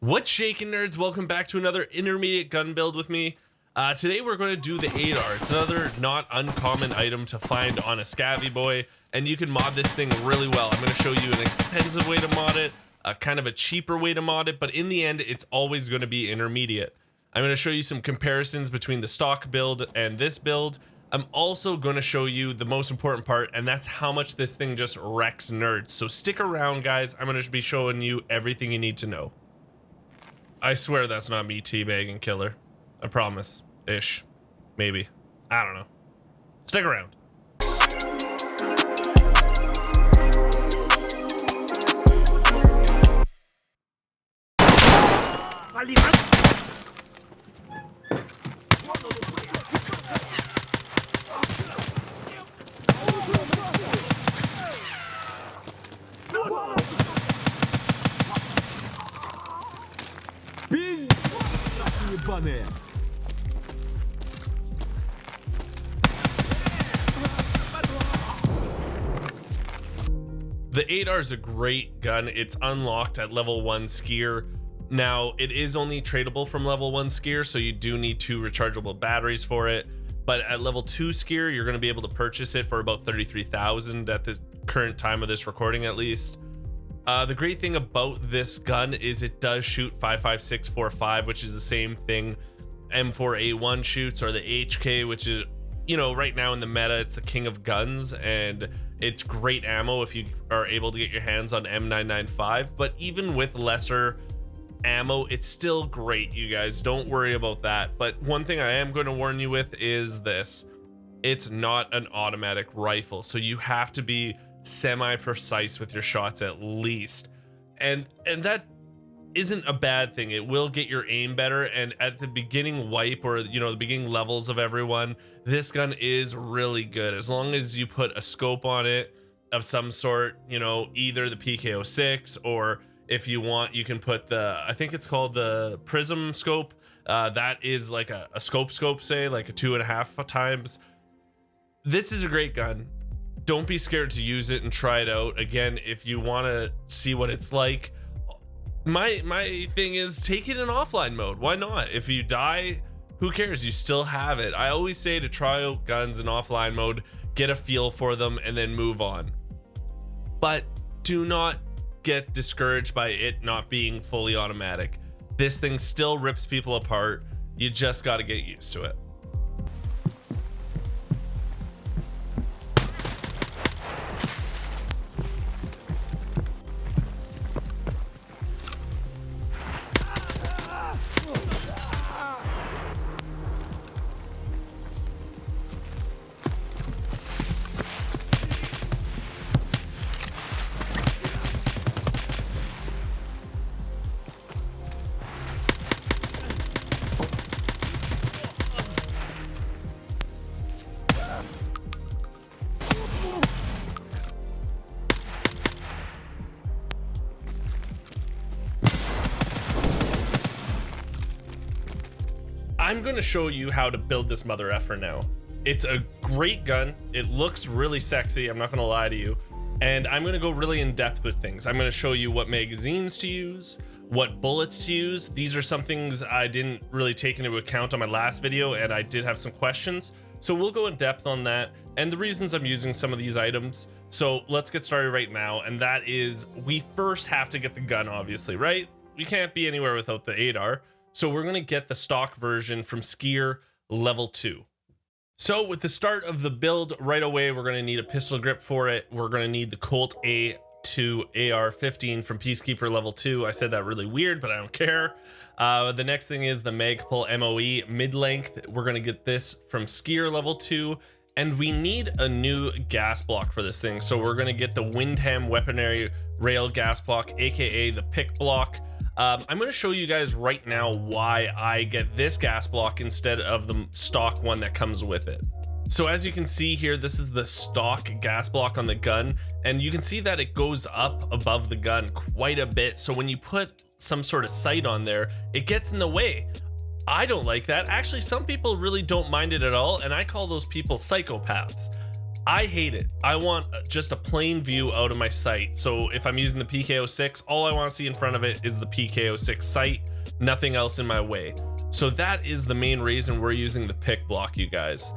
What's shaking, nerds? Welcome back to another intermediate gun build with me. Today we're going to do the Adar. It's another not uncommon item to find on a scabby boy, and you can mod this thing really well. I'm going to show you an expensive way to mod it, kind of a cheaper way to mod it, but in the end it's always going to be intermediate. I'm going to show you some comparisons between the stock build and this build. I'm also going to show you the most important part, and that's how much this thing just wrecks nerds. So stick around, guys. I'm going to be showing you everything you need to know. I swear that's not me teabagging killer. I promise. Ish. Maybe. I don't know. Stick around. The Adar is a great gun. It's unlocked at level 1 skier. Now, it is only tradable from level 1 skier, so you do need 2 rechargeable batteries for it. But at level 2 skier, you're going to be able to purchase it for about 33,000 at the current time of this recording, at least. The great thing about this gun is it does shoot 5.5645, which is the same thing M4A1 shoots, or the HK, which is, you know, right now in the meta, it's the king of guns, and it's great ammo if you are able to get your hands on M995. But even with lesser ammo, it's still great, you guys. Don't worry about that. But one thing I am going to warn you with is this: it's not an automatic rifle, so you have to be semi-precise with your shots at least, and that isn't a bad thing. It will get your aim better, and at the beginning wipe, or you know, the beginning levels of everyone, this gun is really good as long as you put a scope on it of some sort, you know, either the PK06, or if you want, you can put the, I think it's called the prism scope. That is like a scope, say like a 2.5 times. This is a great gun. Don't be scared to use it and try it out. Again, if you want to see what it's like, my thing is take it in offline mode. Why not? If you die, who cares? You still have it. I always say to try out guns in offline mode, get a feel for them, and then move on. But do not get discouraged by it not being fully automatic. This thing still rips people apart. You just got to get used to it. I'm going to show you how to build this mother effer now. It's a great gun. It looks really sexy. I'm not going to lie to you. And I'm going to go really in depth with things. I'm going to show you what magazines to use, what bullets to use. These are some things I didn't really take into account on my last video, and I did have some questions. So we'll go in depth on that and the reasons I'm using some of these items. So let's get started right now. And that is, we first have to get the gun, obviously, right? We can't be anywhere without the Adar. So we're going to get the stock version from Skier level 2. So with the start of the build, right away, we're going to need a pistol grip for it. We're going to need the Colt A2 AR-15 from Peacekeeper level 2. I said that really weird, but I don't care. The next thing is the Magpul MOE mid-length. We're going to get this from Skier level 2. And we need a new gas block for this thing. So we're going to get the Windham Weaponry Rail gas block, aka the pick block. I'm going to show you guys right now why I get this gas block instead of the stock one that comes with it. So as you can see here, this is the stock gas block on the gun, and you can see that it goes up above the gun quite a bit. So when you put some sort of sight on there, it gets in the way. I don't like that. Actually, some people really don't mind it at all, and I call those people psychopaths. I hate it. I want just a plain view out of my sight. So if I'm using the PK06, all I want to see in front of it is the PK06 sight, nothing else in my way. So that is the main reason we're using the pick block, you guys.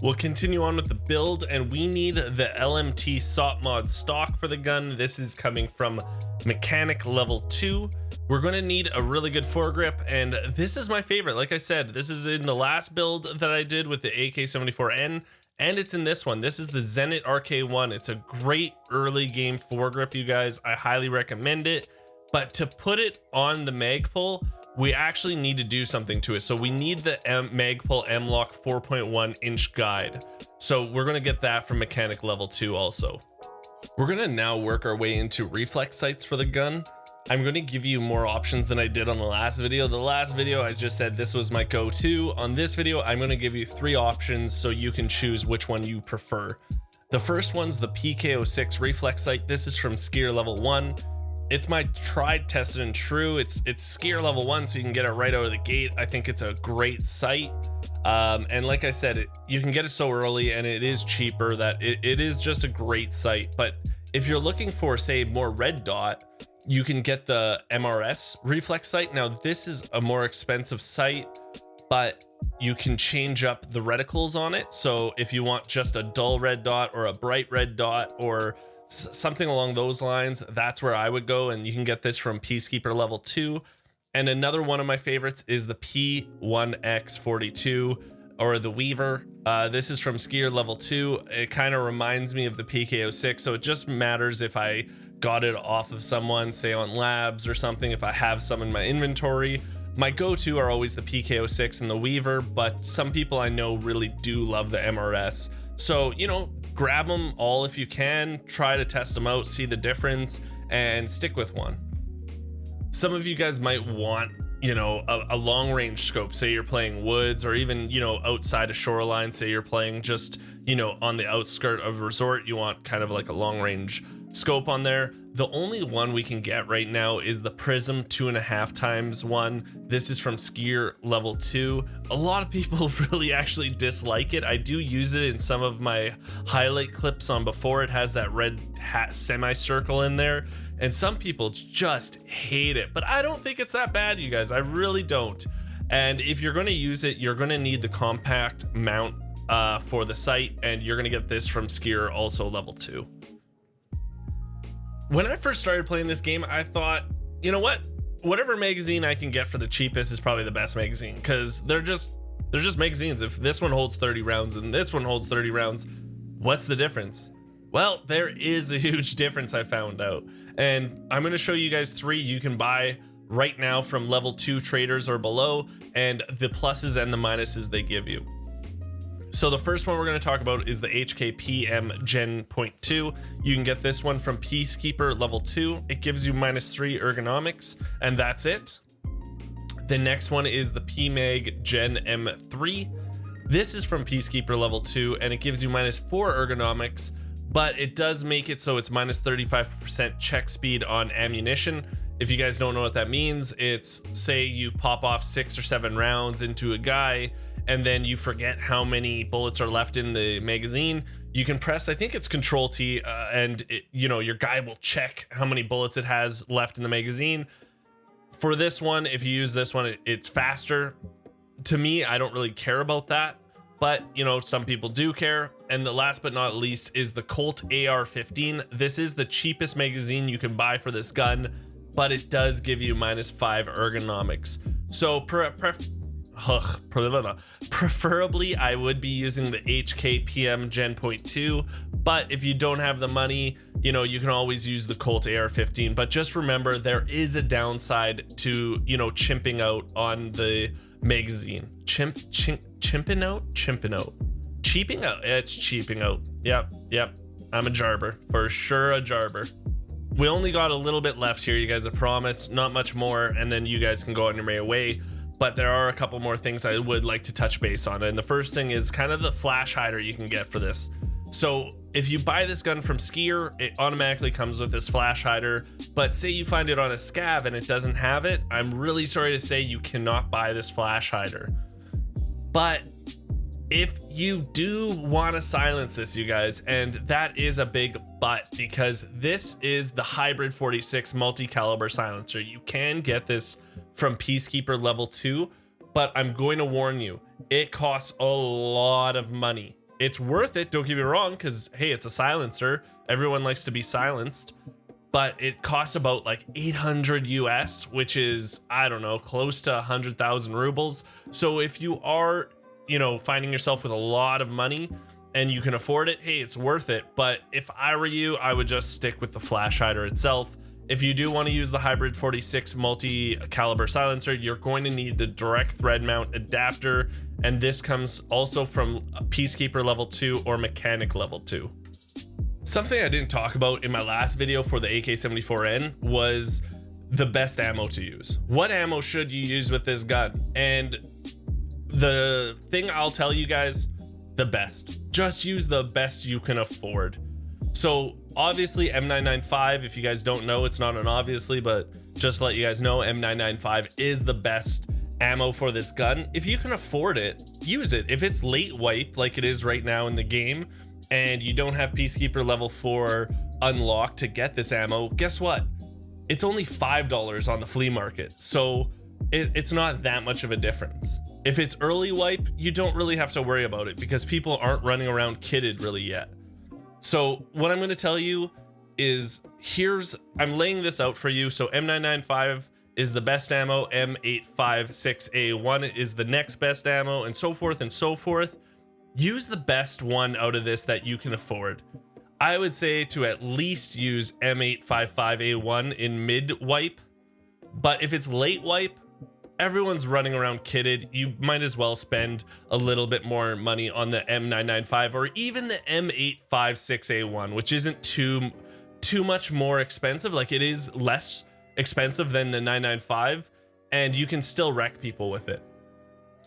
We'll continue on with the build, and we need the LMT SOP mod stock for the gun. This is coming from mechanic level 2. We're going to need a really good foregrip, and this is my favorite. Like I said, this is in the last build that I did with the AK-74N, and it's in this one. This is the Zenit RK1. It's a great early game foregrip, you guys. I highly recommend it, but to put it on the Magpul, we actually need to do something to it. So we need the Magpul M-Lock 4.1 inch guide. So we're gonna get that from mechanic level 2 also. We're gonna now work our way into reflex sights for the gun. I'm gonna give you more options than I did on the last video. The last video, I just said this was my go-to. On this video, I'm gonna give you 3 options so you can choose which one you prefer. The first one's the PK06 reflex sight. This is from skier level 1. It's my tried, tested, and true. It's skier level 1, so you can get it right out of the gate. I think it's a great sight. And like I said, you can get it so early, and it is cheaper that it is just a great sight. But if you're looking for, say, more red dot, you can get the MRS reflex sight. Now, this is a more expensive sight, but you can change up the reticles on it. So if you want just a dull red dot or a bright red dot or something along those lines, that's where I would go, and you can get this from Peacekeeper level 2. And another one of my favorites is the P1X42 or the Weaver. This is from Skier level 2. It kind of reminds me of the PK06, so it just matters if I got it off of someone, say on labs or something, if I have some in my inventory. My go-to are always the PK06 and the Weaver, but some people I know really do love the MRS. So, you know, grab them all if you can, try to test them out, see the difference, and stick with one. Some of you guys might want, you know, a long range scope, say you're playing woods, or even, you know, outside a shoreline, say you're playing just, you know, on the outskirt of a resort, you want kind of like a long range scope on there. The only one we can get right now is the Prism 2.5 times one. This is from Skier level 2. A lot of people really actually dislike it. I do use it in some of my highlight clips on before. It has that red hat semicircle in there, and some people just hate it, but I don't think it's that bad, you guys. I really don't. And if you're going to use it, you're going to need the compact mount for the sight, and you're going to get this from Skier also level 2. When I first started playing this game, I thought, you know what? Whatever magazine I can get for the cheapest is probably the best magazine, because they're just magazines. If this one holds 30 rounds and this one holds 30 rounds, what's the difference? Well, there is a huge difference, I found out. And I'm going to show you guys 3 you can buy right now from level 2 traders or below, and the pluses and the minuses they give you. So the first one we're going to talk about is the HKPM Gen .2. You can get this one from Peacekeeper level 2. It gives you -3 ergonomics, and that's it. The next one is the PMag Gen M3. This is from Peacekeeper level 2, and it gives you -4 ergonomics, but it does make it so it's -35% check speed on ammunition. If you guys don't know what that means, it's, say you pop off 6 or 7 rounds into a guy, and then you forget how many bullets are left in the magazine. You can press, I think it's Control T, and you know, your guy will check how many bullets it has left in the magazine. For this one, if you use this one, it's faster. To me, I don't really care about that, but you know, some people do care. And the last but not least is the Colt AR-15. This is the cheapest magazine you can buy for this gun, but it does give you -5 ergonomics. So preferably I would be using the HKPM Gen .2, but if you don't have the money, you know, you can always use the Colt AR-15. But just remember, there is a downside to, you know, chimping out on the magazine. Chimping out? Cheaping out? It's cheaping out. Yep. I'm a jarber, for sure a jarber. We only got a little bit left here, you guys, I promise, not much more, and then you guys can go on your merry way. But there are a couple more things I would like to touch base on. And the first thing is kind of the flash hider you can get for this. So if you buy this gun from Skier, it automatically comes with this flash hider. But say you find it on a scav and it doesn't have it, I'm really sorry to say you cannot buy this flash hider. But If you do want to silence this, you guys, and that is a big but, because this is the hybrid 46 multi-caliber silencer. You can get this from Peacekeeper level 2, but I'm going to warn you, it costs a lot of money. It's worth it, don't get me wrong, because hey, it's a silencer. Everyone likes to be silenced, but it costs about like 800 US, which is, I don't know, close to 100,000 rubles. So if you are, finding yourself with a lot of money and you can afford it, hey, it's worth it. But if I were you, I would just stick with the flash hider itself. If you do want to use the hybrid 46 multi-caliber silencer, you're going to need the direct thread mount adapter, and this comes also from Peacekeeper level 2 or Mechanic level 2. Something I didn't talk about in my last video for the AK-74N was the best ammo to use. What ammo should you use with this gun? And the thing I'll tell you guys, the best. Just use the best you can afford. So obviously M995, if you guys don't know, it's not an obviously, but just to let you guys know, M995 is the best ammo for this gun. If you can afford it, use it. If it's late wipe like it is right now in the game, and you don't have Peacekeeper level 4 unlocked to get this ammo, guess what? It's only $5 on the flea market. So it's not that much of a difference. If it's early wipe, you don't really have to worry about it because people aren't running around kitted really yet. So what I'm going to tell you is I'm laying this out for you. So M995 is the best ammo, M856A1 is the next best ammo, and so forth and so forth. Use the best one out of this that you can afford. I would say to at least use M855A1 in mid wipe, but if it's late wipe, everyone's running around kitted. You might as well spend a little bit more money on the M995 or even the M856A1, which isn't too much more expensive. Like, it is less expensive than the 995, and you can still wreck people with it.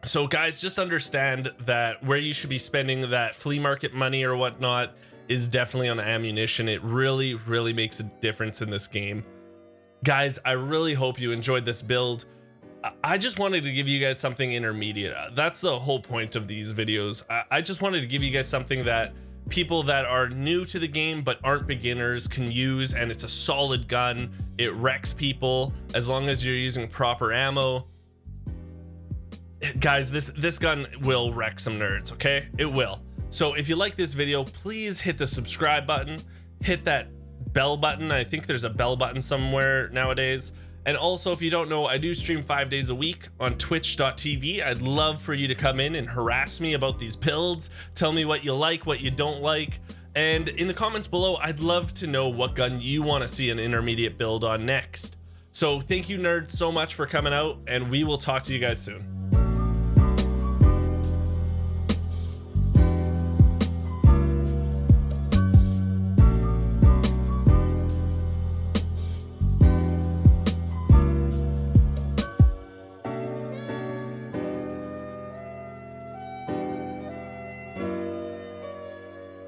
So guys, just understand that where you should be spending that flea market money or whatnot is definitely on ammunition. It really, really makes a difference in this game. Guys, I really hope you enjoyed this build. I just wanted to give you guys something intermediate. That's the whole point of these videos. I just wanted to give you guys something that people that are new to the game but aren't beginners can use, and it's a solid gun. It wrecks people as long as you're using proper ammo. Guys, this gun will wreck some nerds, okay? It will. So if you like this video, please hit the subscribe button, hit that bell button. I think there's a bell button somewhere nowadays. And also, if you don't know, I do stream 5 days a week on twitch.tv. I'd love for you to come in and harass me about these builds. Tell me what you like, what you don't like. And in the comments below, I'd love to know what gun you want to see an intermediate build on next. So thank you, nerds, so much for coming out, and we will talk to you guys soon.